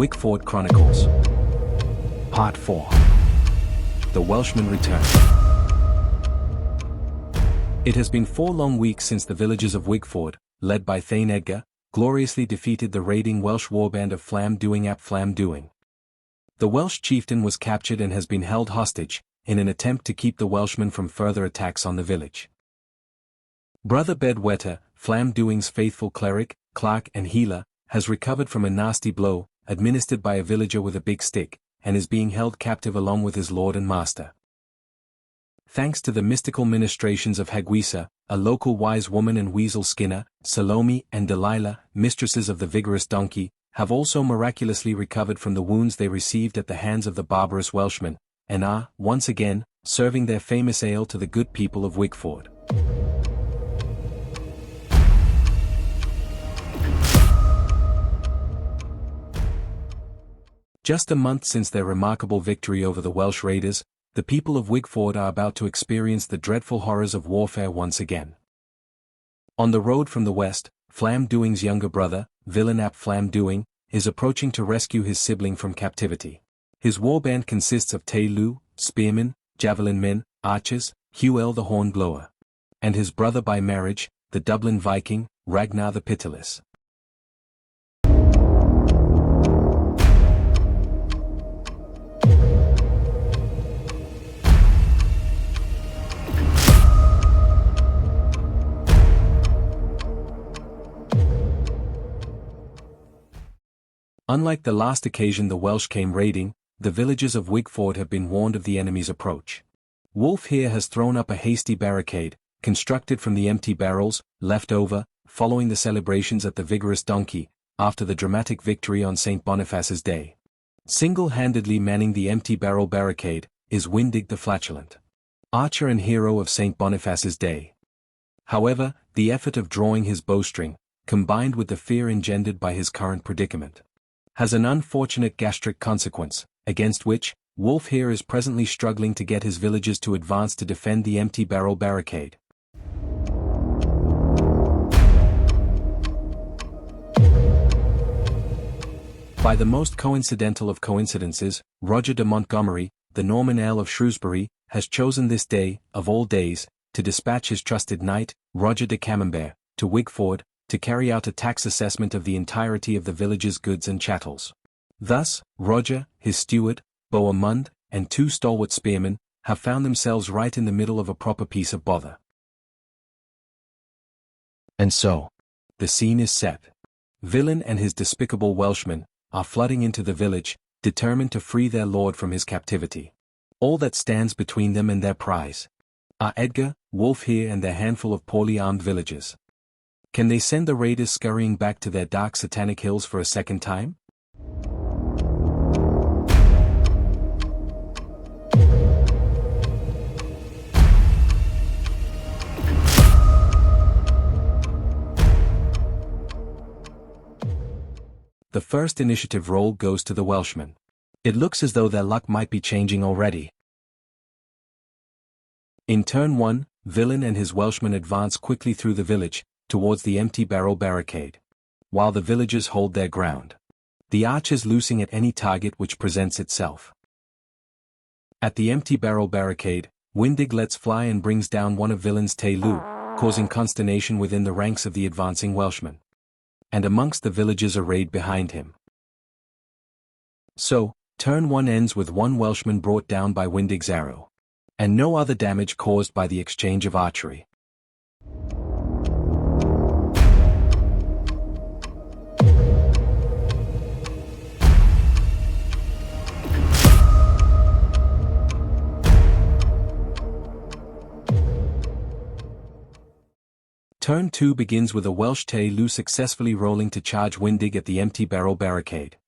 Wigford Chronicles. Part 4. The Welshmen return. It has been 4 long weeks since the villagers of Wigford, led by Thane Edgar, gloriously defeated the raiding Welsh warband of Flam Doing ap Flam Doing. The Welsh chieftain was captured and has been held hostage, in an attempt to keep the Welshmen from further attacks on the village. Brother Bedwetter, Flam Doing's faithful cleric, clerk and healer, has recovered from a nasty blow, administered by a villager with a big stick, and is being held captive along with his lord and master. Thanks to the mystical ministrations of Hagwisa, a local wise woman, and Weasel Skinner, Salome and Delilah, mistresses of the vigorous donkey, have also miraculously recovered from the wounds they received at the hands of the barbarous Welshmen, and are, once again, serving their famous ale to the good people of Wigford. Just a month since their remarkable victory over the Welsh raiders, the people of Wigford are about to experience the dreadful horrors of warfare once again. On the road from the west, Flam Doing's younger brother, Villain ap Flam Doing, is approaching to rescue his sibling from captivity. His warband consists of Taylu, spearmen, javelin men, archers, Hewell the hornblower, and his brother by marriage, the Dublin Viking, Ragnar the Pitiless. Unlike the last occasion the Welsh came raiding, the villagers of Wigford have been warned of the enemy's approach. Wolf here has thrown up a hasty barricade, constructed from the empty barrels, left over, following the celebrations at the Vigorous Donkey, after the dramatic victory on Saint Boniface's day. Single-handedly manning the empty barrel barricade, is Windig the Flatulent, archer and hero of Saint Boniface's day. However, the effort of drawing his bowstring, combined with the fear engendered by his current predicament, has an unfortunate gastric consequence, against which, Wolf here is presently struggling to get his villagers to advance to defend the empty barrel barricade. By the most coincidental of coincidences, Roger de Montgomery, the Norman Earl of Shrewsbury, has chosen this day, of all days, to dispatch his trusted knight, Roger de Camembert, to Wigford, to carry out a tax assessment of the entirety of the village's goods and chattels. Thus, Roger, his steward, Bohemund, and 2 stalwart spearmen, have found themselves right in the middle of a proper piece of bother. And so, the scene is set. Villain and his despicable Welshmen are flooding into the village, determined to free their lord from his captivity. All that stands between them and their prize are Edgar, Wolf here, and their handful of poorly armed villagers. Can they send the raiders scurrying back to their dark satanic hills for a second time? The first initiative roll goes to the Welshmen. It looks as though their luck might be changing already. In turn 1, Villain and his Welshmen advance quickly through the village, towards the empty barrel barricade, while the villagers hold their ground, the archers loosing at any target which presents itself. At the empty barrel barricade, Windig lets fly and brings down one of Villain's Taylu, causing consternation within the ranks of the advancing Welshmen, and amongst the villagers arrayed behind him. So, turn 1 ends with 1 Welshman brought down by Windig's arrow, and no other damage caused by the exchange of archery. Turn 2 begins with a Welsh Taylu successfully rolling to charge Windig at the empty barrel barricade.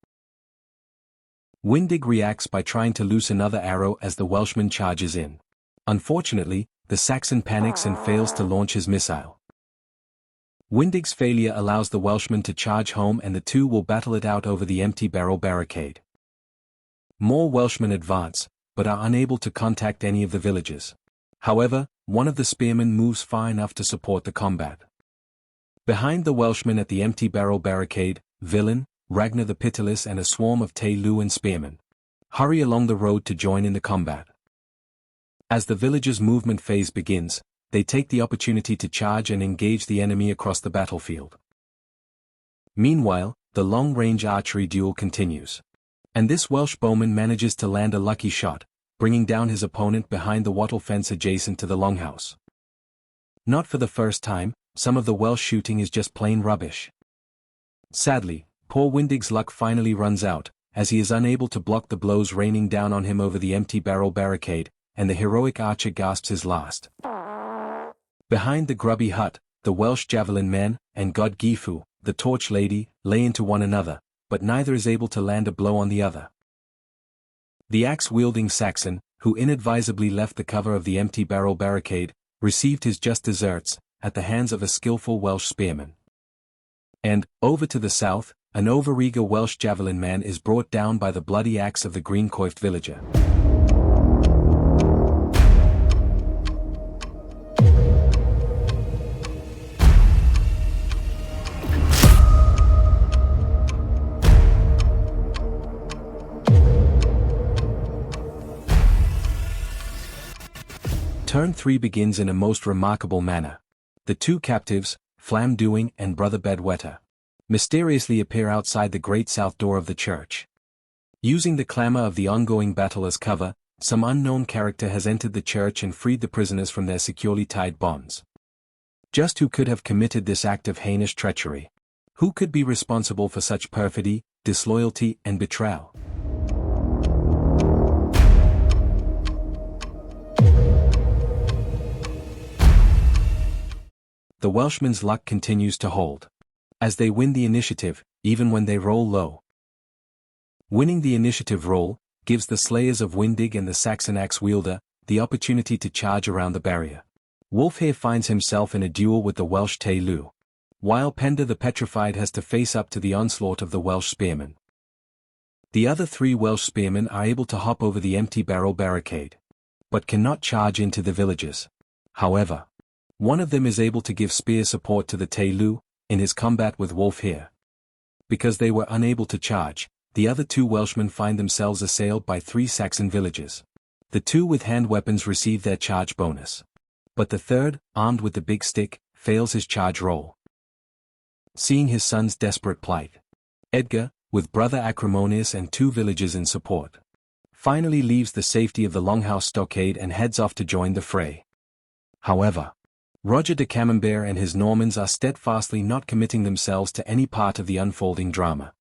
Windig reacts by trying to loose another arrow as the Welshman charges in. Unfortunately, the Saxon panics and fails to launch his missile. Windig's failure allows the Welshman to charge home, and the 2 will battle it out over the empty barrel barricade. More Welshmen advance, but are unable to contact any of the villagers. However, one of the spearmen moves far enough to support the combat. Behind the Welshmen at the empty barrel barricade, Villain, Ragnar the Pitiless and a swarm of Tay-Lu and spearmen hurry along the road to join in the combat. As the villagers' movement phase begins, they take the opportunity to charge and engage the enemy across the battlefield. Meanwhile, the long-range archery duel continues. And this Welsh bowman manages to land a lucky shot, bringing down his opponent behind the wattle fence adjacent to the longhouse. Not for the first time, some of the Welsh shooting is just plain rubbish. Sadly, poor Windig's luck finally runs out, as he is unable to block the blows raining down on him over the empty barrel barricade, and the heroic archer gasps his last. Behind the grubby hut, the Welsh javelin men, and God Gifu, the torch lady, lay into one another, but neither is able to land a blow on the other. The axe-wielding Saxon, who inadvisably left the cover of the empty barrel barricade, received his just deserts, at the hands of a skillful Welsh spearman. And, over to the south, an overeager Welsh javelin man is brought down by the bloody axe of the green-coiffed villager. Turn 3 begins in a most remarkable manner. The two captives, Flam Dewing and Brother Bedwetter, mysteriously appear outside the great south door of the church. Using the clamor of the ongoing battle as cover, some unknown character has entered the church and freed the prisoners from their securely tied bonds. Just who could have committed this act of heinous treachery? Who could be responsible for such perfidy, disloyalty, and betrayal? The Welshmen's luck continues to hold, as they win the initiative, even when they roll low. Winning the initiative roll gives the slayers of Windig and the Saxon axe-wielder the opportunity to charge around the barrier. Wulfhere finds himself in a duel with the Welsh Tay-Lu, while Penda the Petrified has to face up to the onslaught of the Welsh spearmen. The other 3 Welsh spearmen are able to hop over the empty barrel barricade, but cannot charge into the villages. However, one of them is able to give spear support to the Tay-Lu in his combat with Wulfhere. Because they were unable to charge, the other 2 Welshmen find themselves assailed by 3 Saxon villagers. The 2 with hand weapons receive their charge bonus. But the third, armed with the big stick, fails his charge roll. Seeing his son's desperate plight, Edgar, with brother Acrimonious and 2 villagers in support, finally leaves the safety of the Longhouse stockade and heads off to join the fray. However, Roger de Camembert and his Normans are steadfastly not committing themselves to any part of the unfolding drama.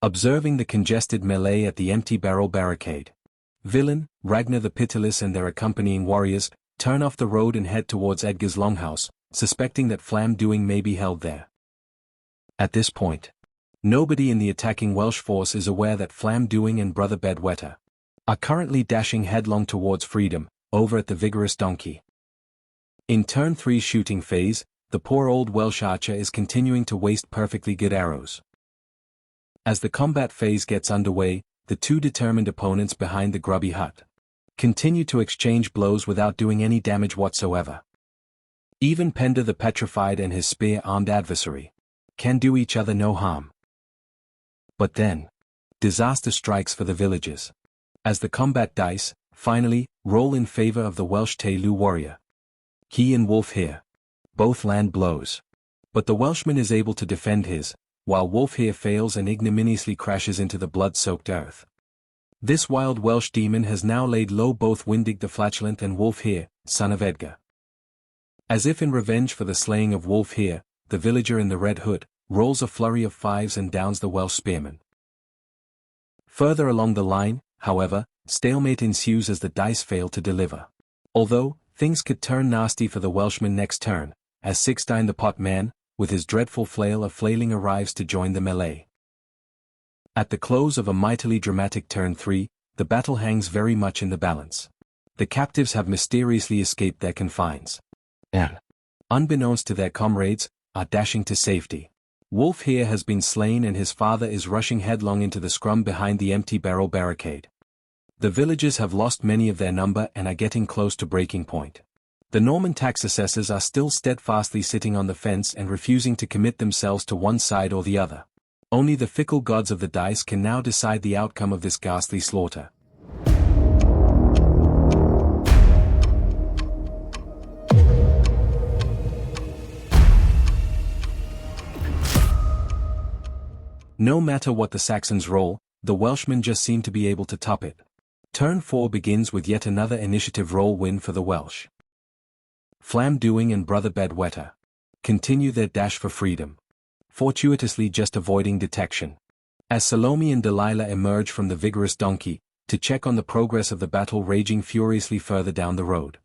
Observing the congested melee at the empty barrel barricade, Villain, Ragnar the Pitiless and their accompanying warriors turn off the road and head towards Edgar's longhouse, suspecting that Flam Dewing may be held there. At this point, nobody in the attacking Welsh force is aware that Flam Dewing and Brother Bedwetter are currently dashing headlong towards freedom, over at the vigorous donkey. In turn 3 shooting phase, the poor old Welsh archer is continuing to waste perfectly good arrows. As the combat phase gets underway, the 2 determined opponents behind the grubby hut continue to exchange blows without doing any damage whatsoever. Even Penda the Petrified and his spear-armed adversary can do each other no harm. But then, disaster strikes for the villagers, as the combat dice, finally, roll in favor of the Welsh Tay-Lu warrior. He and Wulfhere both land blows, but the Welshman is able to defend his, while Wulfhere fails and ignominiously crashes into the blood-soaked earth. This wild Welsh demon has now laid low both Windig the Flatulent and Wulfhere, son of Edgar. As if in revenge for the slaying of Wulfhere, the villager in the red hood rolls a flurry of 5s and downs the Welsh spearman. Further along the line, however, stalemate ensues as the dice fail to deliver. Although, things could turn nasty for the Welshman next turn, as Sixtine the Pot Man, with his dreadful flail of flailing arrives to join the melee. At the close of a mightily dramatic turn 3, the battle hangs very much in the balance. The captives have mysteriously escaped their confines, and, unbeknownst to their comrades, are dashing to safety. Wulfhere has been slain and his father is rushing headlong into the scrum behind the empty barrel barricade. The villagers have lost many of their number and are getting close to breaking point. The Norman tax assessors are still steadfastly sitting on the fence and refusing to commit themselves to one side or the other. Only the fickle gods of the dice can now decide the outcome of this ghastly slaughter. No matter what the Saxons roll, the Welshmen just seem to be able to top it. Turn 4 begins with yet another initiative roll win for the Welsh. Flam Doing and Brother Bedwetter continue their dash for freedom, fortuitously just avoiding detection. As Salome and Delilah emerge from the vigorous donkey, to check on the progress of the battle raging furiously further down the road.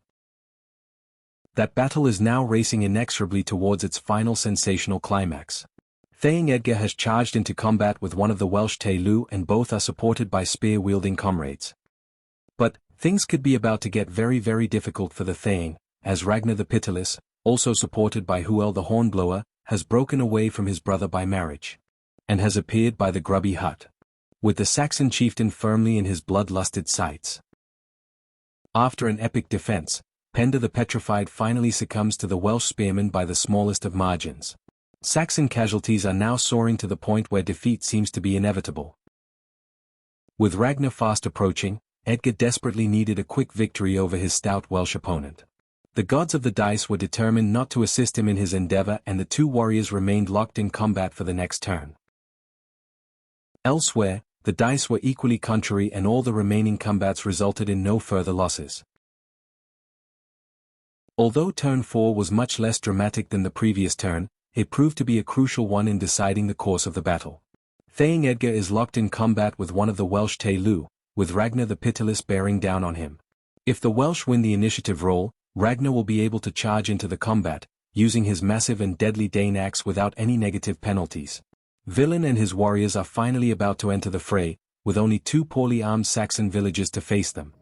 That battle is now racing inexorably towards its final sensational climax. Thane Edgar has charged into combat with one of the Welsh Teilu and both are supported by spear-wielding comrades. But, things could be about to get very difficult for the Thane, as Ragnar the Pitiless, also supported by Huel the Hornblower, has broken away from his brother by marriage, and has appeared by the grubby hut, with the Saxon chieftain firmly in his blood-lusted sights. After an epic defense, Penda the Petrified finally succumbs to the Welsh spearmen by the smallest of margins. Saxon casualties are now soaring to the point where defeat seems to be inevitable. With Ragnar fast approaching, Edgar desperately needed a quick victory over his stout Welsh opponent. The gods of the dice were determined not to assist him in his endeavor and the two warriors remained locked in combat for the next turn. Elsewhere, the dice were equally contrary and all the remaining combats resulted in no further losses. Although turn 4 was much less dramatic than the previous turn, it proved to be a crucial one in deciding the course of the battle. Thane Edgar is locked in combat with one of the Welsh Teilu, with Ragnar the Pitiless bearing down on him. If the Welsh win the initiative roll, Ragnar will be able to charge into the combat, using his massive and deadly Dane axe without any negative penalties. Villain and his warriors are finally about to enter the fray, with only two poorly armed Saxon villagers to face them.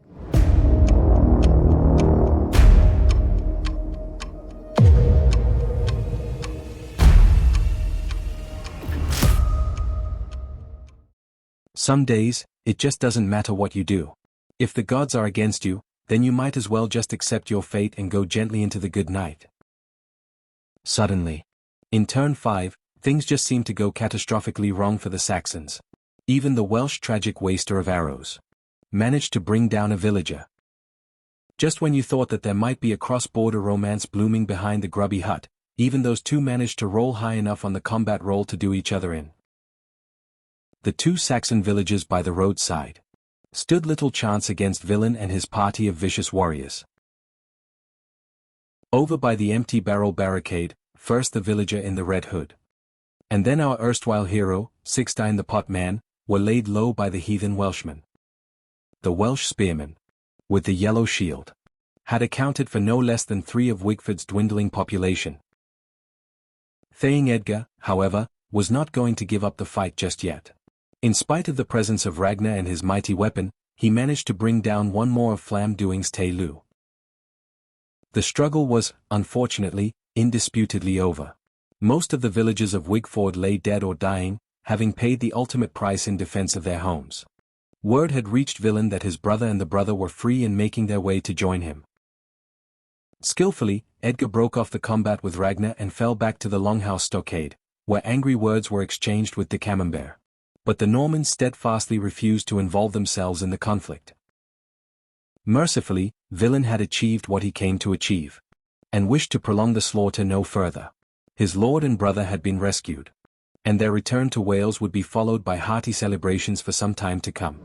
Some days, it just doesn't matter what you do. If the gods are against you, then you might as well just accept your fate and go gently into the good night. Suddenly, in turn 5, things just seem to go catastrophically wrong for the Saxons. Even the Welsh tragic waster of arrows managed to bring down a villager. Just when you thought that there might be a cross-border romance blooming behind the grubby hut, even those two managed to roll high enough on the combat roll to do each other in. The two Saxon villagers by the roadside stood little chance against Villain and his party of vicious warriors. Over by the empty barrel barricade, first the villager in the red hood, and then our erstwhile hero, Sixtine the Pot Man, were laid low by the heathen Welshmen. The Welsh spearmen, with the yellow shield, had accounted for no less than 3 of Wigford's dwindling population. Thane Edgar, however, was not going to give up the fight just yet. In spite of the presence of Ragnar and his mighty weapon, he managed to bring down one more of Flam Doing's Teilu. The struggle was, unfortunately, indisputably over. Most of the villagers of Wigford lay dead or dying, having paid the ultimate price in defense of their homes. Word had reached Villain that his brother and the brother were free and making their way to join him. Skillfully, Edgar broke off the combat with Ragnar and fell back to the Longhouse stockade, where angry words were exchanged with de Camembert. But the Normans steadfastly refused to involve themselves in the conflict. Mercifully, Villain had achieved what he came to achieve, and wished to prolong the slaughter no further. His lord and brother had been rescued, and their return to Wales would be followed by hearty celebrations for some time to come.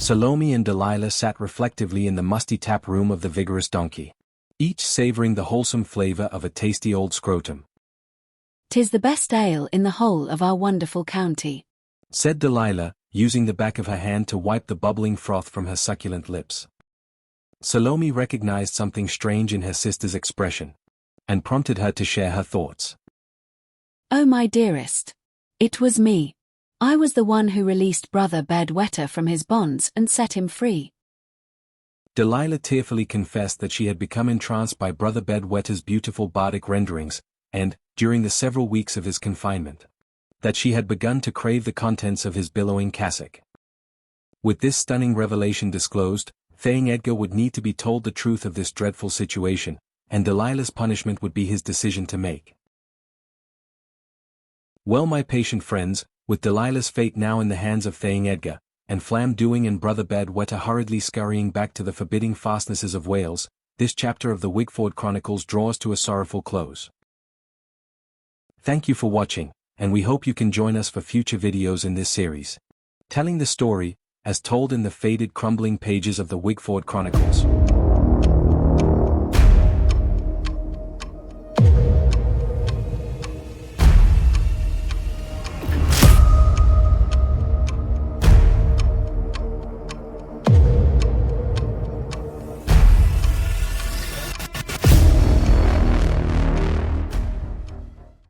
Salome and Delilah sat reflectively in the musty tap room of the vigorous donkey, each savoring the wholesome flavor of a tasty old scrotum. "'Tis the best ale in the whole of our wonderful county," said Delilah, using the back of her hand to wipe the bubbling froth from her succulent lips. Salome recognized something strange in her sister's expression, and prompted her to share her thoughts. "Oh my dearest. It was me. I was the one who released Brother Bedwetter from his bonds and set him free." Delilah tearfully confessed that she had become entranced by Brother Bedwetter's beautiful bardic renderings, and, during the several weeks of his confinement, that she had begun to crave the contents of his billowing cassock. With this stunning revelation disclosed, Thane Edgar would need to be told the truth of this dreadful situation, and Delilah's punishment would be his decision to make. Well, my patient friends, with Delilah's fate now in the hands of Thane Edgar, and Flam Dewing and Brother Badwater hurriedly scurrying back to the forbidding fastnesses of Wales, this chapter of the Wigford Chronicles draws to a sorrowful close. Thank you for watching, and we hope you can join us for future videos in this series, telling the story, as told in the faded crumbling pages of the Wigford Chronicles.